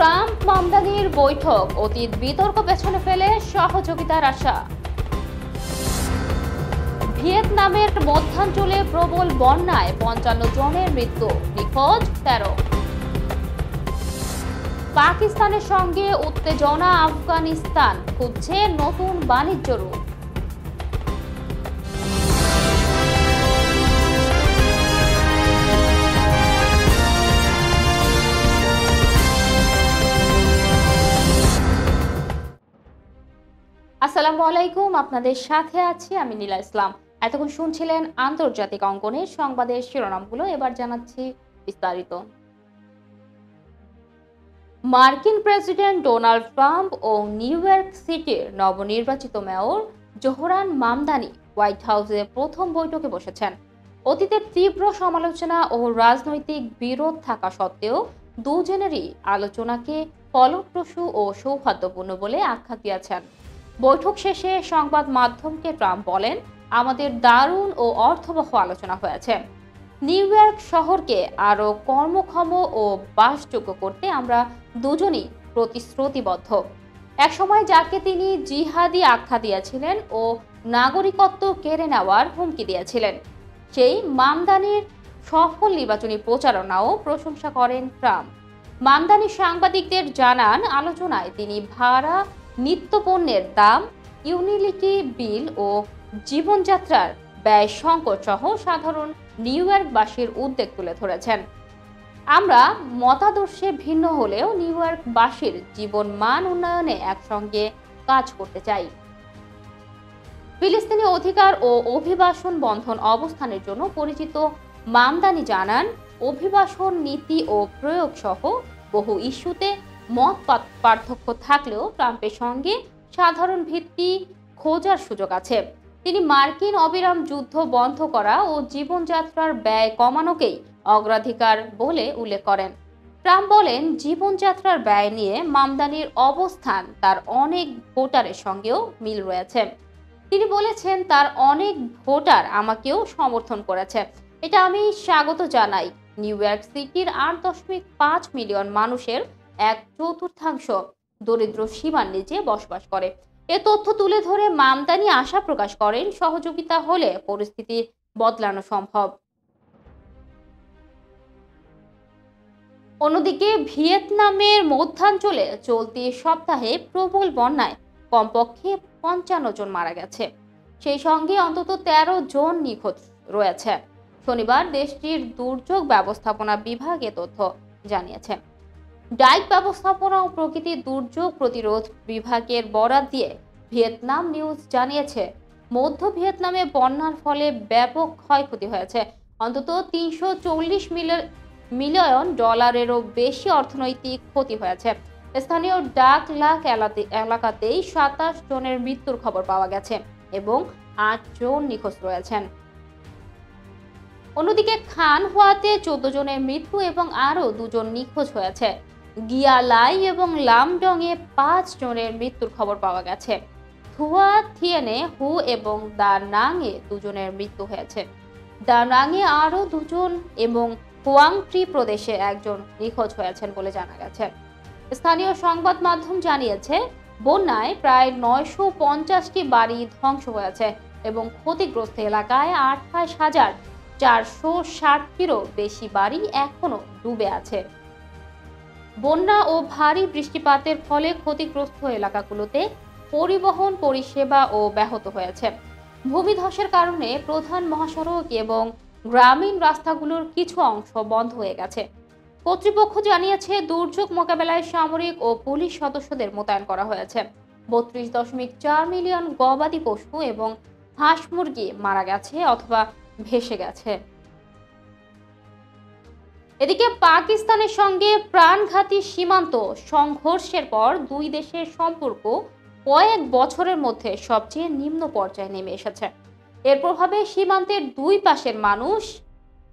Trump মামদানির বৈঠক অতীত বিতর্ক পেছনে ফেলে সহযোগিতার আশা। ভিয়েতনামের মধ্যাঞ্চলে প্রবল বন্যায় ৫৫ জনের মৃত্যু, নিখোঁজ ১৩। পাকিস্তানের সঙ্গে উত্তেজনা, আফগানিস্তান খুঁজছে নতুন বাণিজ্য রুট। আসসালামু আলাইকুম, আপনাদের সাথে আছি আমি নীলা ইসলাম। এতক্ষণ শুনছিলেন আন্তর্জাতিক অঙ্গনের সংবাদের শিরোনামগুলো, এবার জানাচ্ছি বিস্তারিত। মার্কিন প্রেসিডেন্ট ডোনাল্ড ট্রাম্প ও নিউ ইয়র্ক সিটির নবনির্বাচিত মেয়র জোহরান মামদানি হোয়াইট হাউসে প্রথম বৈঠকে বসেছেন। অতীতের তীব্র সমালোচনা ও রাজনৈতিক বিরোধ থাকা সত্ত্বেও দুজনেরই আলোচনাকে ফলপ্রসূ ও সৌহার্দ্যপূর্ণ বলে আখ্যা দিয়েছেন। বৈঠক শেষে সংবাদ মাধ্যমকে ট্রাম্প বলেন, আমাদের দারুণ ও অর্থবহ আলোচনা হয়েছে। নিউ ইয়র্ক শহরকে আরও কর্মক্ষম ও বাসযোগ্য করতে আমরা দুজনই প্রতিশ্রুতিবদ্ধ। একসময় যাকে তিনি জিহাদি আখ্যা দিয়েছিলেন ও নাগরিকত্ব কেড়ে নেওয়ার হুমকি দিয়েছিলেন, সেই মামদানির সফল নির্বাচনী প্রচারণাও প্রশংসা করেন ট্রাম্প। মামদানি সাংবাদিকদের জানান, আলোচনায় তিনি ভাড়া, নিত্যপণ্যের দাম, ইউটিলিটি বিল ও জীবনযাত্রার ব্যয় সংকট সহ সাধারণ নিউ ইয়র্কবাসীর উদ্বেগ তুলে ধরেছেন। আমরা মতাদর্শে ভিন্ন হলেও নিউ ইয়র্কবাসীর জীবন মান উন্নয়নে একসঙ্গে কাজ করতে চাই। ফিলিস্তিনি অধিকার ও অভিবাসন বন্ধন অবস্থানের জন্য পরিচিত মামদানি জানান, অভিবাসন নীতি ও প্রয়োগ সহ বহু ইস্যুতে মত পার্থক্য থাকলেও ট্রাম্পের সঙ্গে সাধারণ ভিত্তি খোঁজার সুযোগ আছে। তিনি মার্কিন অবিরাম যুদ্ধ বন্ধ করা ও জীবনযাত্রার ব্যয় কমানোকেই অগ্রাধিকার বলে উল্লেখ করেন। ট্রাম্প বলেন, জীবনযাত্রার ব্যয় নিয়ে মামদানির অবস্থান তার অনেক ভোটারের সঙ্গেও মিল রয়েছে। তিনি বলেছেন, তার অনেক ভোটার আমাকেও সমর্থন করেছে, এটা আমি স্বাগত জানাই। নিউ ইয়র্ক সিটির ৮.৫ মিলিয়ন মানুষের ১/৪ দরিদ্র সীমার নিচে বসবাস করে। এ তথ্য তুলে ধরে মামদানি আশা প্রকাশ করেন, সহযোগিতা হলে পরিস্থিতি বদলানো সম্ভব। অন্যদিকে ভিয়েতনামের মধ্যাঞ্চলে চলতি সপ্তাহে প্রবল বন্যায় কমপক্ষে ৫৫ জন মারা গেছে, সেই সঙ্গে অন্তত ১৩ জন নিখোঁজ রয়েছে। শনিবার দেশটির দুর্যোগ ব্যবস্থাপনা বিভাগ এ তথ্য জানিয়েছে। ডাইক ব্যবস্থাপনা ও প্রকৃতি দুর্যোগ প্রতিরোধ বিভাগের বরাত দিয়ে ভিয়েতনাম নিউজ জানিয়েছে, মধ্য ভিয়েতনামে বন্যার ফলে ব্যাপক ক্ষয়ক্ষতি হয়েছে। অন্তত ৩৪০ মিলিয়ন ডলারেরও বেশি অর্থনৈতিক ক্ষতি হয়েছে। স্থানীয় ডাক লাখ এলাকাতেই ২৭ জনের মৃত্যুর খবর পাওয়া গেছে এবং ৮ জন নিখোঁজ রয়েছেন। অন্যদিকে খান হোয়াতে ১৪ জনের মৃত্যু এবং আরও ২ জন নিখোঁজ হয়েছে। গিয়ালাই এবং লামডং এ ৫ জনের মৃত্যুর খবর পাওয়া গেছে। থুয়া থিয়েনে হু এবং দা নাং এ ২ জনের মৃত্যু হয়েছে। দা নাং এ আরও ২ জন এবং হুয়াং ট্রি প্রদেশে ১ জন নিখোঁজ হয়েছেন বলে জানা গেছে। স্থানীয় সংবাদ মাধ্যম জানিয়েছে, বন্যায় প্রায় ৯৫০টি বাড়ি ধ্বংস হয়েছে এবং ক্ষতিগ্রস্ত এলাকায় ২৮,৪৬০টিরও বেশি বাড়ি এখনো ডুবে আছে। বন্যা ও ভারী বৃষ্টিপাতের ফলে ক্ষতিগ্রস্ত এলাকাগুলোতে পরিবহন পরিষেবা ও ব্যাহত হয়েছে। ভূমিধসের কারণে প্রধান মহাসড়ক এবং গ্রামীণ রাস্তাগুলোর কিছু অংশ বন্ধ হয়ে গেছে। কর্তৃপক্ষ জানিয়েছে, দুর্যোগ মোকাবেলায় সামরিক ও পুলিশ সদস্যদের মোতায়েন করা হয়েছে। ৩২.৪ মিলিয়ন গবাদি পশু এবং হাঁস মুরগি মারা গেছে অথবা ভেসে গেছে। এদিকে পাকিস্তানের সঙ্গে প্রাণঘাতী সীমান্ত সংঘর্ষের পর দুই দেশের সম্পর্ক কয়েক বছরের মধ্যে সবচেয়ে নিম্ন পর্যায়ে নেমে এসেছে। এর প্রভাবে সীমান্তের দুই পাশের মানুষ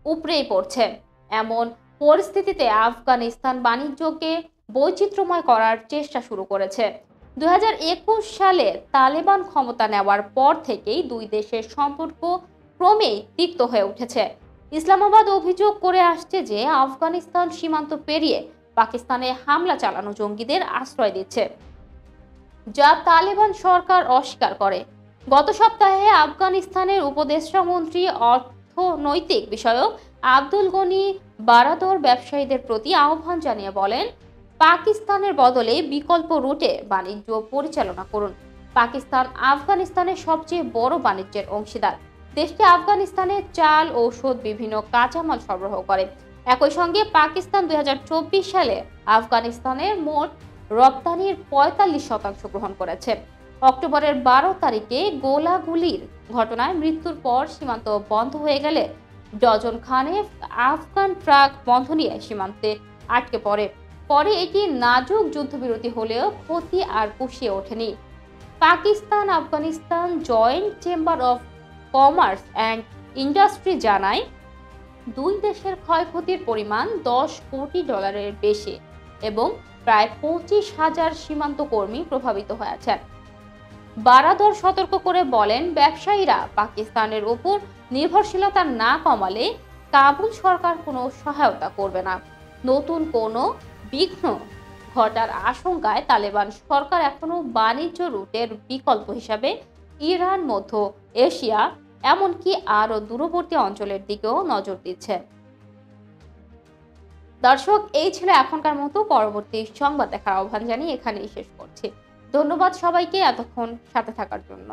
উপড়েই পড়ছে। এমন পরিস্থিতিতে আফগানিস্তান বাণিজ্যকে বৈচিত্র্যময় করার চেষ্টা শুরু করেছে। ২০২১ সালে তালেবান ক্ষমতা নেওয়ার পর থেকেই দুই দেশের সম্পর্ক ক্রমেই তিক্ত হয়ে উঠেছে। ইসলামাবাদ অভিযোগ করে আসছে যে আফগানিস্তান সীমান্ত পেরিয়ে পাকিস্তানে হামলা চালানো জঙ্গিদের আশ্রয় দিচ্ছে, যা তালেবান সরকার অস্বীকার করে। গত সপ্তাহে আফগানিস্তানের উপদেষ্টা মন্ত্রী অর্থনৈতিক বিষয়ক আব্দুল গনি বারাদর ব্যবসায়ীদের প্রতি আহ্বান জানিয়ে বলেন, পাকিস্তানের বদলে বিকল্প রুটে বাণিজ্য পরিচালনা করুন। পাকিস্তান আফগানিস্তানের সবচেয়ে বড় বাণিজ্যের অংশীদার। দেশটি আফগানিস্তানে চাল, ঔষধ, বিভিন্ন কাঁচামাল সরবরাহ করে। একই সঙ্গে পাকিস্তান 2024 সালে আফগানিস্তানের মোট রপ্তানির 45% গ্রহণ করেছে। অক্টোবরের 12 তারিখে গোলাগুলির ঘটনায় মৃত্যুর পর সীমান্ত বন্ধ হয়ে গেলে ডজন খানেক আফগান ট্রাক বন্ধ নিয়ে সীমান্তে আটকে পড়ে। পরে এটি নাজুক যুদ্ধবিরতি হলেও ক্ষতি আর পুষিয়ে ওঠেনি। Pakistan Afghanistan joint chamber of commerce and industry জানায়, দুই দেশের ক্ষয়ক্ষতির পরিমাণ $10 কোটি বেশি এবং প্রায় 25,000 সীমান্ত কর্মী প্রভাবিত হয়েছেন। বারাদর সতর্ক করে বলেন, ব্যবসায়ীরা পাকিস্তানের উপর নির্ভরশীলতা না কমালে কাবুল সরকার কোনো সহায়তা করবে না। নতুন কোনো বিঘ্ন ঘটার আশঙ্কায় তালেবান সরকার এখনো বাণিজ্য রুটের বিকল্প হিসাবে ইরান, মধ্য এশিয়া, এমনকি আরও দূরবর্তী অঞ্চলের দিকেও নজর দিচ্ছে। দর্শক, এই ছিল এখনকার মতো। পরবর্তী সংবাদ দেখার আহ্বান জানিয়ে এখানেই শেষ করছি। ধন্যবাদ সবাইকে এতক্ষণ সাথে থাকার জন্য।